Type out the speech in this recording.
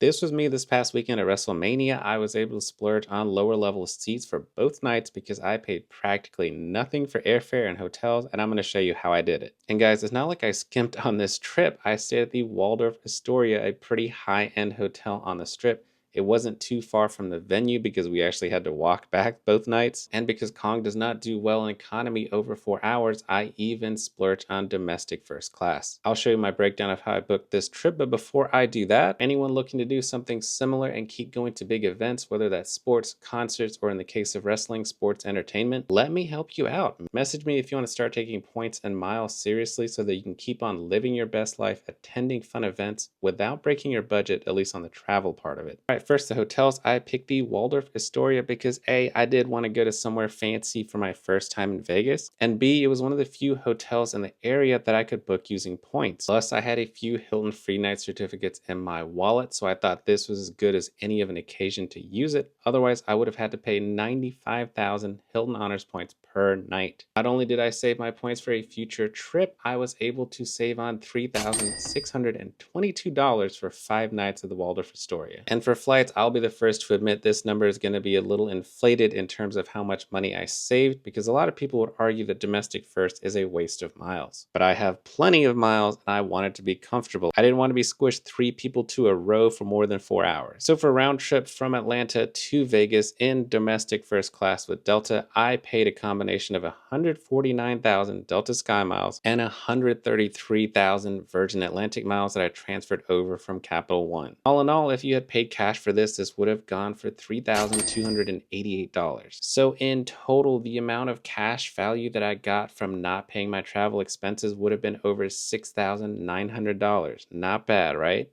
This was me this past weekend at Wrestlemania. I was able to splurge on lower level seats for both nights because I paid practically nothing for airfare and hotels, and I'm going to show you how I did it. And guys, it's not like I skimped on this trip. I stayed at the Waldorf Astoria, a pretty high-end hotel on the Strip. It wasn't too far from the venue because we actually had to walk back both nights. And because Kong does not do well in economy over 4 hours, I even splurged on domestic first class. I'll show you my breakdown of how I booked this trip, but before I do that, anyone looking to do something similar and keep going to big events, whether that's sports, concerts, or in the case of wrestling, sports entertainment, let me help you out. Message me if you want to start taking points and miles seriously so that you can keep on living your best life, attending fun events without breaking your budget, at least on the travel part of it. All right, first the hotels. I picked the Waldorf Astoria because A, I did want to go to somewhere fancy for my first time in Vegas, and B, it was one of the few hotels in the area that I could book using points. Plus, I had a few Hilton free night certificates in my wallet, so I thought this was as good as any of an occasion to use it. Otherwise, I would have had to pay 95,000 Hilton Honors points per night. Not only did I save my points for a future trip, I was able to save on $3,622 for 5 nights at the Waldorf Astoria. And for flights, I'll be the first to admit this number is going to be a little inflated in terms of how much money I saved, because a lot of people would argue that domestic first is a waste of miles. But I have plenty of miles and I wanted to be comfortable. I didn't want to be squished 3 people to a row for more than 4 hours. So for a round trip from Atlanta to Vegas in domestic first class with Delta, I paid a combination of 149,000 Delta Sky miles and 133,000 Virgin Atlantic miles that I transferred over from Capital One. All in all, if you had paid cash for this would have gone for $3,288. So in total, the amount of cash value that I got from not paying my travel expenses would have been over $6,900. Not bad, right?